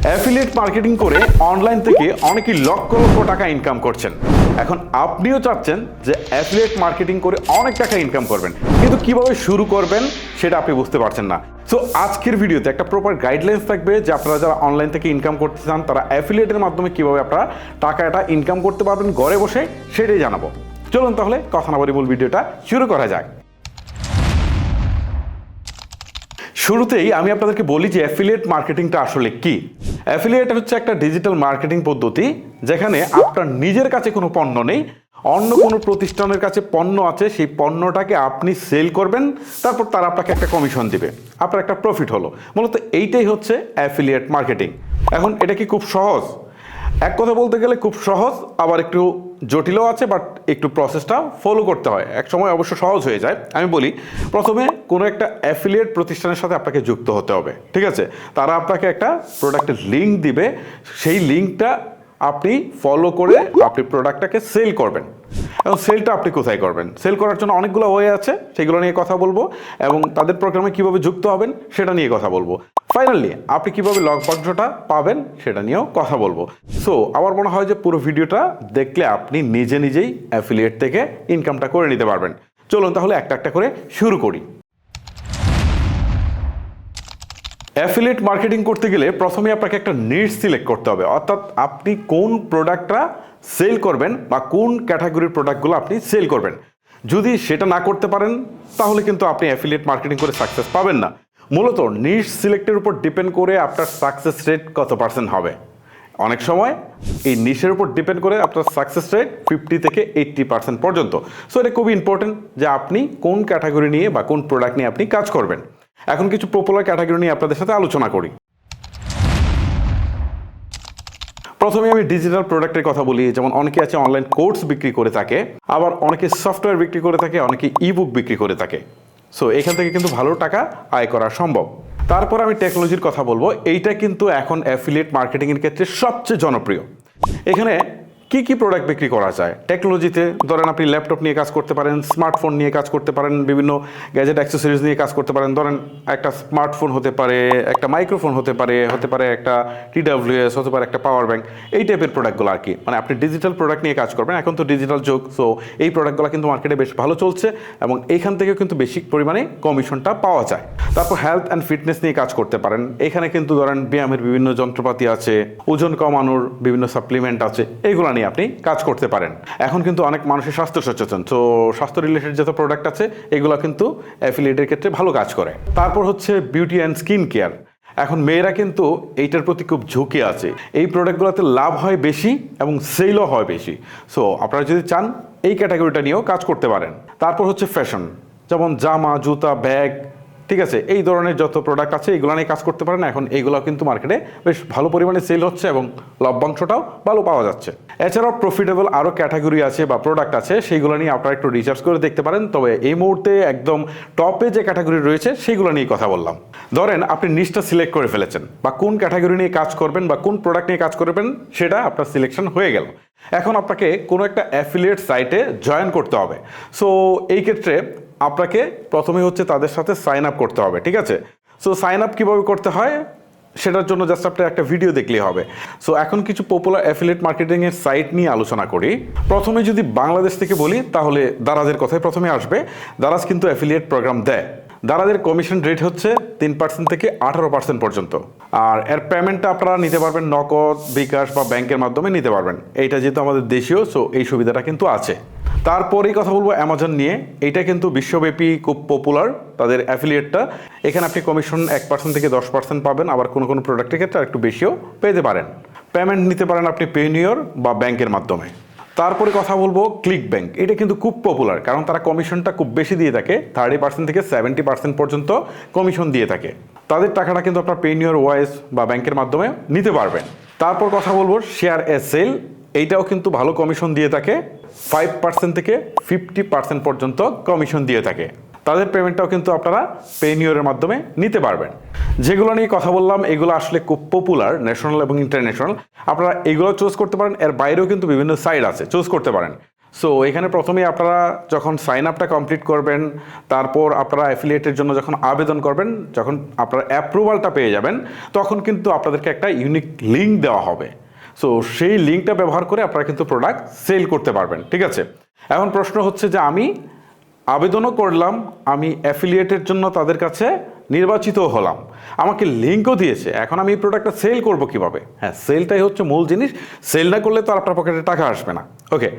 Affiliate marketing করে online থেকে অনেকেই লক্ষ লক্ষ টাকা ইনকাম করছেন। এখন আপনিও চাচ্ছেন যে অ্যাফিলিয়েট মার্কেটিং করে অনেক টাকা ইনকাম করবেন, কিন্তু কিভাবে শুরু করবেন সেটা আপনি বুঝতে পারছেন না। সো আজকের ভিডিওতে একটা প্রপার গাইডলাইন্স থাকবে যে আপনারা যারা অনলাইন থেকে ইনকাম করতে চান তারা অ্যাফিলিয়েটের মাধ্যমে কিভাবে আপনারা টাকাটা ইনকাম করতে পারবেন ঘরে বসে, সেটাই জানাবো। চলুন তাহলে কথা না বলে মূল ভিডিওটা শুরু করা যাক। শুরুতেই আমি আপনাদেরকে বলি যে অ্যাফিলিয়েট মার্কেটিংটা আসলে কি। অ্যাফিলিয়েট হচ্ছে একটা ডিজিটাল মার্কেটিং পদ্ধতি যেখানে আপনার নিজের কাছে কোনো পণ্য নেই, অন্য কোনো প্রতিষ্ঠানের কাছে পণ্য আছে, সেই পণ্যটাকে আপনি সেল করবেন, তারপর তারা আপনাকে একটা কমিশন দিবে, আপনার একটা প্রফিট হলো। মূলত এইটাই হচ্ছে অ্যাফিলিয়েট মার্কেটিং। এখন এটা কি খুব সহজ? এক কথা বলতে গেলে খুব সহজ, আবার একটু জটিলও আছে, বাট একটু প্রসেসটা ফলো করতে হয়। এক সময় অবশ্য সহজ হয়ে যায়। আমি বলি, প্রথমে কোনো একটা অ্যাফিলিয়েট প্রতিষ্ঠানের সাথে আপনাকে যুক্ত হতে হবে, ঠিক আছে? তারা আপনাকে একটা প্রোডাক্টের লিঙ্ক দিবে, সেই লিঙ্কটা আপনি ফলো করে আপনি প্রোডাক্টটাকে সেল করবেন। এবং সেলটা আপনি কোথায় করবেন? সেল করার জন্য অনেকগুলো ওয়ে আছে, সেগুলো নিয়ে কথা বলবো, এবং তাদের প্রোগ্রামে কীভাবে যুক্ত হবেন সেটা নিয়ে কথা বলবো। ফাইনালি আপনি কীভাবে লভ্যাংশটা পাবেন সেটা নিয়েও কথা বলবো। সো আমার মনে হয় যে পুরো ভিডিওটা দেখলে আপনি নিজে নিজেই অ্যাফিলিয়েট থেকে ইনকামটা করে নিতে পারবেন। চলুন তাহলে একটা একটা করে শুরু করি। অ্যাফিলিয়েট মার্কেটিং করতে গেলে প্রথমে আপনাকে একটা নিশ সিলেক্ট করতে হবে, অর্থাৎ আপনি কোন প্রোডাক্টটা সেল করবেন বা কোন ক্যাটাগরির প্রোডাক্টগুলো আপনি সেল করবেন। যদি সেটা না করতে পারেন তাহলে কিন্তু আপনি অ্যাফিলিয়েট মার্কেটিং করে সাকসেস পাবেন না। মূলত নিশ সিলেক্টের উপর ডিপেন্ড করে আপনার সাকসেস রেট কত পার্সেন্ট হবে। অনেক সময় এই নিশের উপর ডিপেন্ড করে আপনার সাকসেস রেট 50 থেকে 80% পর্যন্ত। সো এটা খুবই ইম্পর্টেন্ট যে আপনি কোন ক্যাটাগরি নিয়ে বা কোন প্রোডাক্ট নিয়ে আপনি কাজ করবেন। এখন কিছু পপুলার ক্যাটাগরি নিয়ে আপনাদের সাথে আলোচনা করি। প্রথমে আমি ডিজিটাল প্রোডাক্টের কথা বলি, যেমন অনেকে আছে অনলাইন কোর্স বিক্রি করে থাকে, আবার অনেকে সফটওয়্যার বিক্রি করে থাকে, অনেকে ইবুক বিক্রি করে থাকে। সো এখান থেকে কিন্তু ভালো টাকা আয় করা সম্ভব। তারপর আমি টেকনোলজির কথা বলবো। এইটা কিন্তু এখন অ্যাফিলিয়েট মার্কেটিংয়ের ক্ষেত্রে সবচেয়ে জনপ্রিয়। এখানে কি কি প্রোডাক্ট বিক্রি করা যায় টেকনোলজিতে? ধরেন আপনি ল্যাপটপ নিয়ে কাজ করতে পারেন, স্মার্টফোন নিয়ে কাজ করতে পারেন, বিভিন্ন গ্যাজেট অ্যাক্সেসরিজ নিয়ে কাজ করতে পারেন। ধরেন একটা স্মার্টফোন হতে পারে, একটা মাইক্রোফোন হতে পারে একটা TWS, হতে পারে একটা পাওয়ার ব্যাংক। এই টাইপের প্রোডাক্টগুলো আর কি, মানে আপনি ডিজিটাল প্রোডাক্ট নিয়ে কাজ করবেন। এখন তো ডিজিটাল যুগ, সো এই প্রোডাক্টগুলো কিন্তু মার্কেটে বেশ ভালো চলছে এবং এইখান থেকেও কিন্তু বেশি পরিমাণে কমিশনটা পাওয়া যায়। তারপর হেলথ অ্যান্ড ফিটনেস নিয়ে কাজ করতে পারেন। এখানে কিন্তু ধরেন ব্যায়ামের বিভিন্ন যন্ত্রপাতি আছে, ওজন কমানোর বিভিন্ন সাপ্লিমেন্ট আছে, এইগুলো নিয়ে আপনি কাজ করতে পারেন। এখন কিন্তু অনেক মানুষের স্বাস্থ্য সচেতন, তো স্বাস্থ্য রিলেটেড যত প্রোডাক্ট আছে এগুলো কিন্তু অ্যাফিলিয়েটের ক্ষেত্রে ভালো কাজ করে। তারপর হচ্ছে বিউটি অ্যান্ড স্কিন কেয়ার। এখন মেয়েরা কিন্তু এইটার প্রতি খুব ঝুঁকি আছে। এই প্রোডাক্টগুলোতে লাভ হয় বেশি এবং সেলও হয় বেশি। সো আপনারা যদি চান এই ক্যাটাগরিটা নিয়েও কাজ করতে পারেন। তারপর হচ্ছে ফ্যাশন, যেমন জামা, জুতা, ব্যাগ, ঠিক আছে, এই ধরনের যত প্রোডাক্ট আছে এগুলো নিয়ে কাজ করতে পারেন। এখন এইগুলো কিন্তু মার্কেটে বেশ ভালো পরিমাণে সেল হচ্ছে এবং লভ্যাংশটাও ভালো পাওয়া যাচ্ছে। এছাড়াও প্রফিটেবল আরও ক্যাটাগরি আছে বা প্রোডাক্ট আছে, সেইগুলো নিয়ে আপনারা একটু রিসার্চ করে দেখতে পারেন। তবে এই মুহূর্তে একদম টপে যে ক্যাটাগরি রয়েছে সেইগুলো নিয়ে কথা বললাম। ধরেন আপনি নিশটা সিলেক্ট করে ফেলেছেন, বা কোন ক্যাটাগরি নিয়ে কাজ করবেন বা কোন প্রোডাক্ট নিয়ে কাজ করবেন সেটা আপনার সিলেকশন হয়ে গেল। এখন আপনাকে কোনো একটা অ্যাফিলিয়েট সাইটে জয়েন করতে হবে। সো এই ক্ষেত্রে আপনাকে প্রথমে হচ্ছে তাদের সাথে সাইন আপ করতে হবে, ঠিক আছে? সো সাইন আপ কীভাবে করতে হয় সেটার জন্য জাস্ট আপনি একটা ভিডিও দেখলেই হবে। সো এখন কিছু পপুলার অ্যাফিলিয়েট মার্কেটিংয়ের সাইট নিয়ে আলোচনা করি। প্রথমে যদি বাংলাদেশ থেকে বলি তাহলে দারাজের কথাই প্রথমে আসবে। দারাজ কিন্তু অ্যাফিলিয়েট প্রোগ্রাম দেয়। দারাজের কমিশন রেট হচ্ছে 3% থেকে 18% পর্যন্ত। আর এর পেমেন্টটা আপনারা নিতে পারবেন নগদ, বিকাশ বা ব্যাংকের মাধ্যমে নিতে পারবেন। এইটা যেহেতু আমাদের দেশীয়, সো এই সুবিধাটা কিন্তু আছে। তারপরেই কথা বলবো অ্যামাজন নিয়ে। এইটা কিন্তু বিশ্বব্যাপী খুব পপুলার তাদের অ্যাফিলিয়েটটা। এখানে আপনি কমিশন 1% থেকে 10% পাবেন, আবার কোনো কোনো প্রোডাক্টের ক্ষেত্রে একটু বেশিও পেতে পারেন। পেমেন্ট নিতে পারেন আপনি পেনিয়র বা ব্যাংকের মাধ্যমে। তারপরে কথা বলবো ক্লিক ব্যাংক। এটা কিন্তু খুব পপুলার, কারণ তারা কমিশনটা খুব বেশি দিয়ে থাকে, 30% থেকে 70% পর্যন্ত কমিশন দিয়ে থাকে। তাদের টাকাটা কিন্তু আপনার পেনিয়র, ওয়াইস বা ব্যাংকের মাধ্যমে নিতে পারবেন। তারপর কথা বলবো শেয়ার এ সেল। এইটাও কিন্তু ভালো কমিশন দিয়ে থাকে, 5% থেকে 50% পর্যন্ত কমিশন দিয়ে থাকে। তাদের পেমেন্টটাও কিন্তু আপনারা পেনিয়রের মাধ্যমে নিতে পারবেন। যেগুলো নিয়ে কথা বললাম এগুলো আসলে খুব পপুলার, ন্যাশনাল এবং ইন্টারন্যাশনাল। আপনারা এগুলো চুজ করতে পারেন, এর বাইরেও কিন্তু বিভিন্ন সাইট আছে, চুজ করতে পারেন। সো এখানে প্রথমেই আপনারা যখন সাইন আপটা কমপ্লিট করবেন, তারপর আপনারা অ্যাফিলিয়েটের জন্য যখন আবেদন করবেন, যখন আপনারা অ্যাপ্রুভালটা পেয়ে যাবেন, তখন কিন্তু আপনাদেরকে একটা ইউনিক লিঙ্ক দেওয়া হবে। সো সেই লিঙ্কটা ব্যবহার করে আপনারা কিন্তু প্রোডাক্ট সেল করতে পারবেন, ঠিক আছে। এখন প্রশ্ন হচ্ছে যে আমি আবেদনও করলাম, আমি অ্যাফিলিয়েটের জন্য তাদের কাছে নির্বাচিত হলাম, আমাকে লিঙ্কও দিয়েছে, এখন আমি এই প্রোডাক্টটা সেল করব কিভাবে? হ্যাঁ, সেলটাই হচ্ছে মূল জিনিস। সেল না করলে তো আর আপনার পকেটে টাকা আসবে না। ওকে,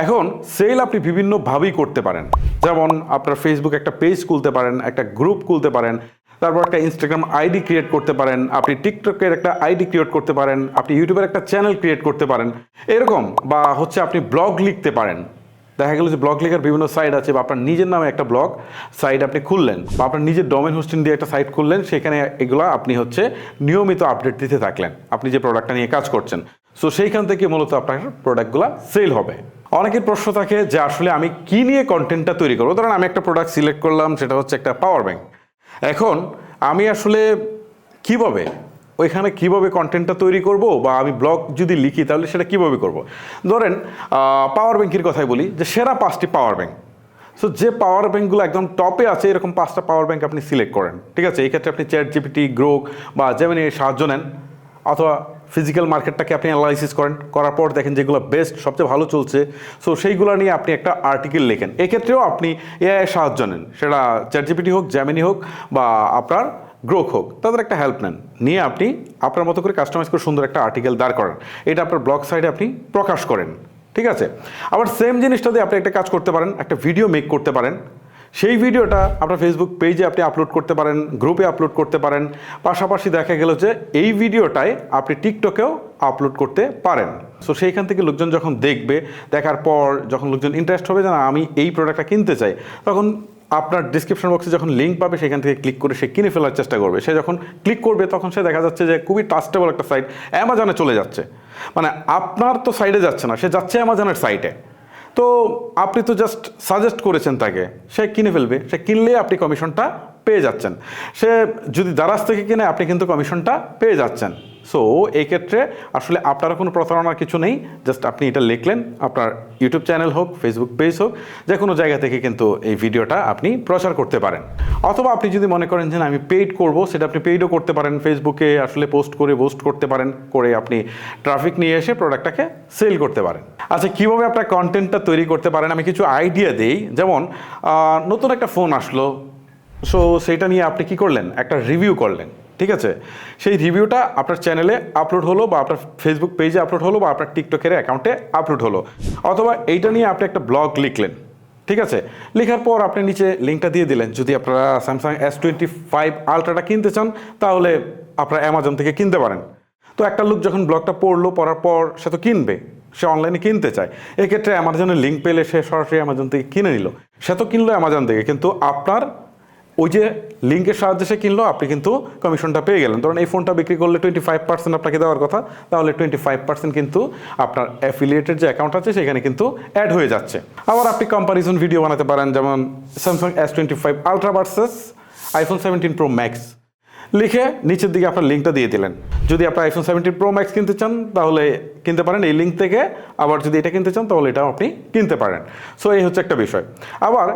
এখন সেল আপনি বিভিন্নভাবেই করতে পারেন। যেমন আপনার ফেসবুক একটা পেজ খুলতে পারেন, একটা গ্রুপ খুলতে পারেন, তারপর একটা ইনস্টাগ্রাম আইডি ক্রিয়েট করতে পারেন, আপনি টিকটকের একটা আইডি ক্রিয়েট করতে পারেন, আপনি ইউটিউবের একটা চ্যানেল ক্রিয়েট করতে পারেন, এরকম। বা হচ্ছে আপনি ব্লগ লিখতে পারেন। দেখা গেল যে ব্লগ লেখার বিভিন্ন সাইট আছে, বা আপনার নিজের নামে একটা ব্লগ সাইট আপনি খুললেন, বা আপনার নিজের ডোমেন হোস্টিং দিয়ে একটা সাইট খুললেন, সেখানে এগুলো আপনি হচ্ছে নিয়মিত আপডেট দিতে থাকলেন আপনি যে প্রোডাক্টটা নিয়ে কাজ করছেন। সো সেইখান থেকে মূলত আপনার প্রোডাক্টগুলো সেল হবে। অনেকের প্রশ্ন থাকে যে আসলে আমি কি নিয়ে কন্টেন্টটা তৈরি করবো। ধরেন আমি একটা প্রোডাক্ট সিলেক্ট করলাম, সেটা হচ্ছে একটা পাওয়ার ব্যাংক। এখন আমি আসলে কিভাবে কন্টেন্টটা তৈরি করব, বা আমি ব্লগ যদি লিখি তাহলে সেটা কিভাবে করব। ধরেন পাওয়ার ব্যাংকের কথাই বলি, যে সেরা 5টি পাওয়ার ব্যাংক। সো যে পাওয়ার ব্যাংকগুলো একদম টপে আছে, এরকম 5টা পাওয়ার ব্যাংক আপনি সিলেক্ট করেন, ঠিক আছে। এই ক্ষেত্রে আপনি চ্যাট জিপিটি, গ্রোক বা জেমিনির সাহায্য নেন, অথবা ফিজিক্যাল মার্কেটটাকে আপনি অ্যানালাইসিস করার পর দেখেন যেগুলো বেস্ট, সবচেয়ে ভালো চলছে, সো সেইগুলো নিয়ে আপনি একটা আর্টিকেল লেখেন। এক্ষেত্রেও আপনি এআই সাহায্য নেন, সেটা চ্যাট জিপিটি হোক, জেমিনি হোক, বা আপনার গ্রোক হোক, তাদের একটা হেল্প নেন, নিয়ে আপনি আপনার মতো করে কাস্টমাইজ করে সুন্দর একটা আর্টিকেল দাঁড় করেন, এটা আপনার ব্লগ সাইটে আপনি প্রকাশ করেন, ঠিক আছে। আবার সেম জিনিসটা দিয়ে আপনি একটা কাজ করতে পারেন, একটা ভিডিও মেক করতে পারেন। সেই ভিডিওটা আপনার ফেসবুক পেজে আপনি আপলোড করতে পারেন, গ্রুপে আপলোড করতে পারেন। পাশাপাশি দেখা গেল যে এই ভিডিওটাই আপনি টিকটকেও আপলোড করতে পারেন। সো সেইখান থেকে লোকজন যখন দেখবে, দেখার পর যখন লোকজন ইন্টারেস্ট হবে যে না আমি এই প্রোডাক্টটা কিনতে চাই, তখন আপনার ডিসক্রিপশন বক্সে যখন লিঙ্ক পাবে, সেখান থেকে ক্লিক করে সে কিনে ফেলার চেষ্টা করবে। সে যখন ক্লিক করবে, তখন সে দেখা যাচ্ছে যে খুবই ট্রাস্টেবল একটা সাইট, অ্যামাজনে চলে যাচ্ছে। মানে আপনার তো সাইটে যাচ্ছে না, সে যাচ্ছে অ্যামাজনের সাইটে। তো আপনি তো জাস্ট সাজেস্ট করেছেন তাকে, সে কিনে ফেলবে। সে কিনলে আপনি কমিশনটা পেয়ে যাচ্ছেন। সে যদি দারাজ থেকে কিনে, আপনি কিন্তু কমিশনটা পেয়ে যাচ্ছেন। সো এই ক্ষেত্রে আসলে আপনারও কোনো প্রতারণার কিছু নেই। জাস্ট আপনি এটা লিখলেন, আপনার ইউটিউব চ্যানেল হোক, ফেসবুক পেজ হোক, যে কোনো জায়গা থেকে কিন্তু এই ভিডিওটা আপনি প্রচার করতে পারেন। অথবা আপনি যদি মনে করেন যে আমি পেইড করব, সেটা আপনি পেইডও করতে পারেন। ফেসবুকে আসলে পোস্ট করতে পারেন, করে আপনি ট্রাফিক নিয়ে এসে প্রোডাক্টটাকে সেল করতে পারেন। আচ্ছা, কীভাবে আপনার কন্টেন্টটা তৈরি করতে পারেন আমি কিছু আইডিয়া দিই। যেমন নতুন একটা ফোন আসলো, সো সেইটা নিয়ে আপনি কি করলেন, একটা রিভিউ করলেন, ঠিক আছে। সেই রিভিউটা আপনার চ্যানেলে আপলোড হলো, বা আপনার ফেসবুক পেজে আপলোড হলো, বা আপনার টিকটকের অ্যাকাউন্টে আপলোড হলো। অথবা এইটা নিয়ে আপনি একটা ব্লগ লিখলেন, ঠিক আছে। লেখার পর আপনি নিচে লিঙ্কটা দিয়ে দিলেন। যদি আপনারা স্যামসাং S25 আলট্রাটা কিনতে চান, তাহলে আপনারা অ্যামাজন থেকে কিনতে পারেন। তো একটা লোক যখন ব্লগটা পড়ার পর সে তো কিনবে, সে অনলাইনে কিনতে চায়। এক্ষেত্রে অ্যামাজনের লিঙ্ক পেলে সে সরাসরি অ্যামাজন থেকে কিনে নিল। সে তো কিনলো অ্যামাজন থেকে, কিন্তু আপনার ওই যে লিঙ্কের সাহায্যে সে কিনলো, আপনি কিন্তু কমিশনটা পেয়ে গেলেন। ধরুন এই ফোনটা বিক্রি করলে 25% আপনাকে দেওয়ার কথা, তাহলে 25% কিন্তু আপনার অ্যাফিলিয়েটেড যে অ্যাকাউন্ট আছে সেখানে কিন্তু অ্যাড হয়ে যাচ্ছে। আবার আপনি কম্পারিজন ভিডিও বানাতে পারেন, যেমন Samsung S25 ultra versus iPhone 17 Pro Max লিখে নিচের দিকে আপনার লিঙ্কটা দিয়ে দিলেন। যদি আপনার iPhone 17 Pro Max কিনতে চান, তাহলে কিনতে পারেন এই লিঙ্ক থেকে। আবার যদি এটা কিনতে চান, তাহলে এটাও আপনি কিনতে পারেন। সো এই হচ্ছে একটা বিষয়। আবার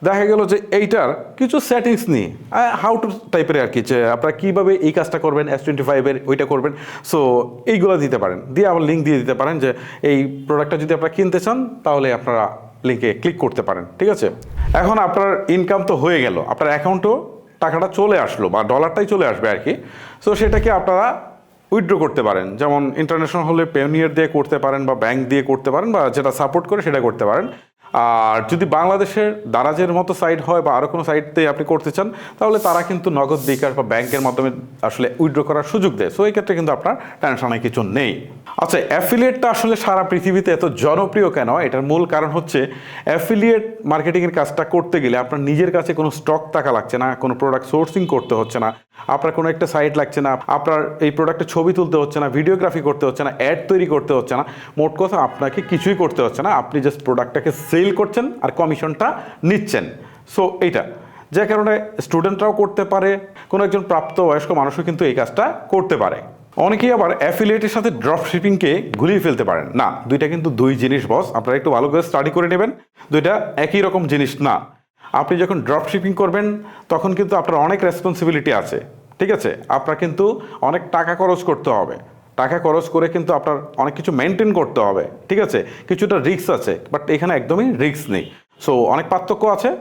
দেখা গেল যে এইটার কিছু সেটিংস নিয়ে হাউ টু টাইপের আর কি, যে আপনারা কীভাবে এই কাজটা করবেন, S25-এর ওইটা করবেন। সো এইগুলো দিতে পারেন, দিয়ে আবার লিঙ্ক দিয়ে দিতে পারেন যে এই প্রোডাক্টটা যদি আপনারা কিনতে চান, তাহলে আপনারা লিঙ্কে ক্লিক করতে পারেন, ঠিক আছে। এখন আপনার ইনকাম তো হয়ে গেল, আপনার অ্যাকাউন্টও টাকাটা চলে আসলো, বা ডলারটাই চলে আসবে আর কি। সো সেটাকে আপনারা উইথড্র করতে পারেন। যেমন ইন্টারন্যাশনাল হলে পেওনিয়ার দিয়ে করতে পারেন, বা ব্যাংক দিয়ে করতে পারেন, বা যেটা সাপোর্ট করে সেটা করতে পারেন। আর যদি বাংলাদেশের দারাজের মতো সাইট হয়, বা আরও কোনো সাইটতে আপনি করতে চান, তাহলে তারা কিন্তু নগদ বিকাশ বা ব্যাংকের মাধ্যমে আসলে উইথড্র করার সুযোগ দেয়। সো এই ক্ষেত্রে কিন্তু আপনার টেনশনের কিছু নেই। আচ্ছা, অ্যাফিলিয়েটটা আসলে সারা পৃথিবীতে এত জনপ্রিয় কেন? এটার মূল কারণ হচ্ছে অ্যাফিলিয়েট মার্কেটিংয়ের কাজটা করতে গেলে আপনার নিজের কাছে কোনো স্টক টাকা লাগছে না, কোনো প্রোডাক্ট সোর্সিং করতে হচ্ছে না, আপনার কোনো একটা সাইট লাগছে না, আপনার এই প্রোডাক্টের ছবি তুলতে হচ্ছে না, ভিডিওগ্রাফি করতে হচ্ছে না, অ্যাড তৈরি করতে হচ্ছে না। মোট কথা আপনাকে কিছুই করতে হচ্ছে না, আপনি জাস্ট প্রোডাক্টটাকে সেল করছেন আর কমিশনটা নিচ্ছেন। সো এইটা যে কারণে স্টুডেন্টরাও করতে পারে, কোনো একজন প্রাপ্তবয়স্ক মানুষও কিন্তু এই কাজটা করতে পারে। অনেকেই আবার অ্যাফিলিয়েটের সাথে ড্রপ শিপিংকে গুলিয়ে ফেলতে পারেন। না, দুইটা কিন্তু দুই জিনিস বস, আপনারা একটু ভালো করে স্টাডি করে নেবেন। দুইটা একই রকম জিনিস না। আপনি যখন ড্রপ শিপিং করবেন তখন কিন্তু আপনার অনেক রেসপন্সিবিলিটি আছে, ঠিক আছে? আপনার কিন্তু অনেক টাকা খরচ করতে হবে, টাকা খরচ করে কিন্তু আপনার অনেক কিছু মেনটেন করতে হবে, ঠিক আছে? কিছুটা রিস্ক আছে, বাট এখানে একদমই রিস্ক নেই। সো অনেক পার্থক্য আছে,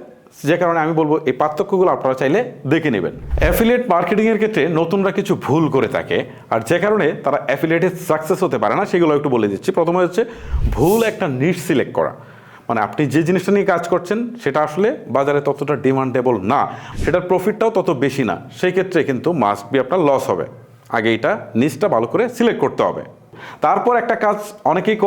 যে কারণে আমি বলবো এই পার্থক্যগুলো আপনারা চাইলে দেখে নেবেন। অ্যাফিলিয়েট মার্কেটিংয়ের ক্ষেত্রে নতুনরা কিছু ভুল করে থাকে, আর যে কারণে তারা অ্যাফিলিয়েটে সাকসেস হতে পারে না, সেগুলো একটু বলে দিচ্ছি। প্রথমে হচ্ছে ভুল একটা নিশ সিলেক্ট করা। মানে আপনি যে জিনিসটা নিয়ে কাজ করছেন সেটা আসলে বাজারে ততটা ডিমান্ডেবল না, সেটার প্রফিটটাও তত বেশি না, সেই ক্ষেত্রে কিন্তু মাস্ট বি আপনার লস হবে। আগে এটা নিশটা ভালো করে সিলেক্ট করতে হবে। তারপর একটা কাজ অনেকেই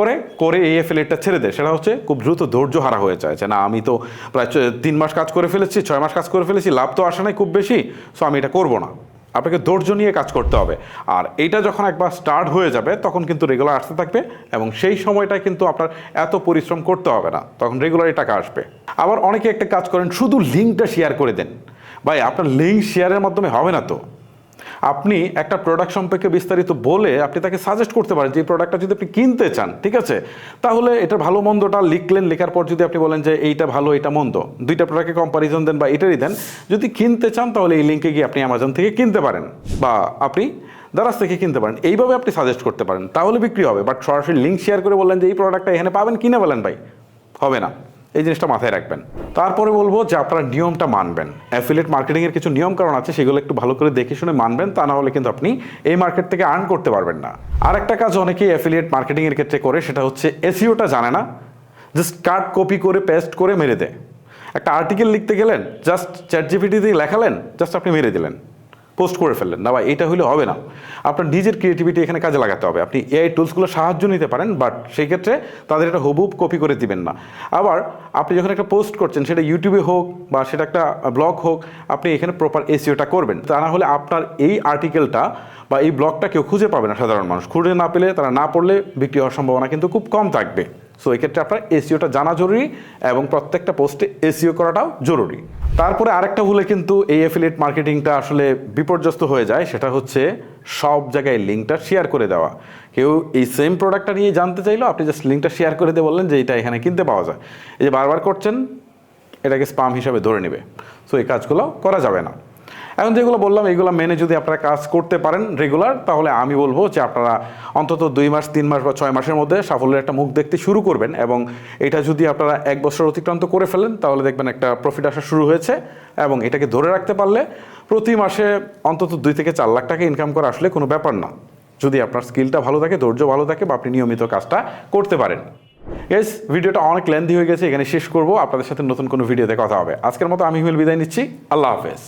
করে এই অ্যাফিলিয়েটটা ছেড়ে দেয়, সেটা হচ্ছে খুব দ্রুত ধৈর্য হারা হয়ে যায়, যে না আমি তো প্রায় 3 মাস কাজ করে ফেলেছি, 6 মাস কাজ করে ফেলেছি, লাভ তো আসে নাই খুব বেশি, সো আমি এটা করবো না। আপনাকে ধৈর্য নিয়ে কাজ করতে হবে, আর এইটা যখন একবার স্টার্ট হয়ে যাবে তখন কিন্তু রেগুলার আসতে থাকবে, এবং সেই সময়টায় কিন্তু আপনার এত পরিশ্রম করতে হবে না, তখন রেগুলারই টাকা আসবে। আবার অনেকে একটা কাজ করেন, শুধু লিঙ্কটা শেয়ার করে দেন। ভাই, আপনার লিঙ্ক শেয়ারের মাধ্যমে হবে না তো। আপনি একটা প্রোডাক্ট সম্পর্কে বিস্তারিত বলে আপনি তাকে সাজেস্ট করতে পারেন যে এই প্রোডাক্টটা যদি আপনি কিনতে চান, ঠিক আছে, তাহলে এটা ভালো মন্দটা লিখলেন, লেখার পর যদি আপনি বলেন যে এইটা ভালো এটা মন্দ, দুইটা প্রোডাক্টের কম্পারিজন দেন বা এটারই দেন, যদি কিনতে চান তাহলে এই লিঙ্কে গিয়ে আপনি অ্যামাজন থেকে কিনতে পারেন বা আপনি দারাজ থেকে কিনতে পারেন, এইভাবে আপনি সাজেস্ট করতে পারেন, তাহলে বিক্রি হবে। বাট সরাসরি লিঙ্ক শেয়ার করে বললেন যে এই প্রোডাক্টটা এখানে পাবেন, কিনে বলেন, ভাই হবে না। এই জিনিসটা মাথায় রাখবেন। তারপরে বলবো যে আপনারা নিয়মটা মানবেন। অ্যাফিলিয়েট মার্কেটিংয়ের কিছু নিয়ম কারণ আছে, সেগুলো একটু ভালো করে দেখে শুনে মানবেন, তা না হলে কিন্তু আপনি এই মার্কেট থেকে আর্ন করতে পারবেন না। আর একটা কাজ অনেকেই অ্যাফিলিয়েট মার্কেটিংয়ের ক্ষেত্রে করে, সেটা হচ্ছে এসইওটা জানে না, জাস্ট কাট কপি করে পেস্ট করে মেরে দেয়। একটা আর্টিকেল লিখতে গেলেন, জাস্ট চ্যাটজিপিটি দিয়ে লেখালেন, জাস্ট আপনি মেরে দিলেন, পোস্ট করে ফেললেন। না ভাই, এটা হলে হবে না। আপনার নিজের ক্রিয়েটিভিটি এখানে কাজে লাগাতে হবে। আপনি এআই টুলসগুলো সাহায্য নিতে পারেন, বাট সেই ক্ষেত্রে তাদের এটা হুবহুব কপি করে দিবেন না। আবার আপনি যখন একটা পোস্ট করছেন, সেটা ইউটিউবে হোক বা সেটা একটা ব্লগ হোক, আপনি এখানে প্রপার এসইওটা করবেন, তা না হলে আপনার এই আর্টিকেলটা বা এই ব্লগটা কেউ খুঁজে পাবে না। সাধারণ মানুষ খুঁজে না পেলে, তারা না পড়লে বিক্রি হওয়ার সম্ভাবনা কিন্তু খুব কম থাকবে। সো এক্ষেত্রে আপনার এসইওটা জানা জরুরি, এবং প্রত্যেকটা পোস্টে এসইও করাটাও জরুরি। তারপরে আরেকটা ভুলে কিন্তু এই অ্যাফিলিয়েট মার্কেটিংটা আসলে বিপর্যস্ত হয়ে যায়, সেটা হচ্ছে সব জায়গায় লিঙ্কটা শেয়ার করে দেওয়া। কেউ এই সেম প্রোডাক্টটা নিয়ে জানতে চাইলো, আপনি জাস্ট লিঙ্কটা শেয়ার করে দিয়ে বললেন যে এটা এখানে কিনতে পাওয়া যায়। এই যে বারবার করছেন, এটাকে স্পাম হিসাবে ধরে নেবে। সো এই কাজগুলো করা যাবে না। এখন যেগুলো বললাম, এইগুলো মেনে যদি আপনারা কাজ করতে পারেন রেগুলার, তাহলে আমি বলবো যে আপনারা অন্তত 2 মাস, 3 মাস বা 6 মাসের মধ্যে সাফল্যের একটা মুখ দেখতে শুরু করবেন। এবং এটা যদি আপনারা 1 বছর অতিক্রান্ত করে ফেলেন, তাহলে দেখবেন একটা প্রফিট আসা শুরু হয়েছে, এবং এটাকে ধরে রাখতে পারলে প্রতি মাসে অন্তত 2 থেকে 4 লাখ টাকা ইনকাম করা আসলে কোনো ব্যাপার না, যদি আপনার স্কিলটা ভালো থাকে, ধৈর্য ভালো থাকে, বা আপনি নিয়মিত কাজটা করতে পারেন। গাইস, ভিডিওটা অনেক লেন্থি হয়ে গেছে, এখানে শেষ করবো। আপনাদের সাথে নতুন কোনো ভিডিওতে কথা হবে। আজকের মতো আমি হিমেল বিদায় নিচ্ছি। আল্লাহ হাফেজ।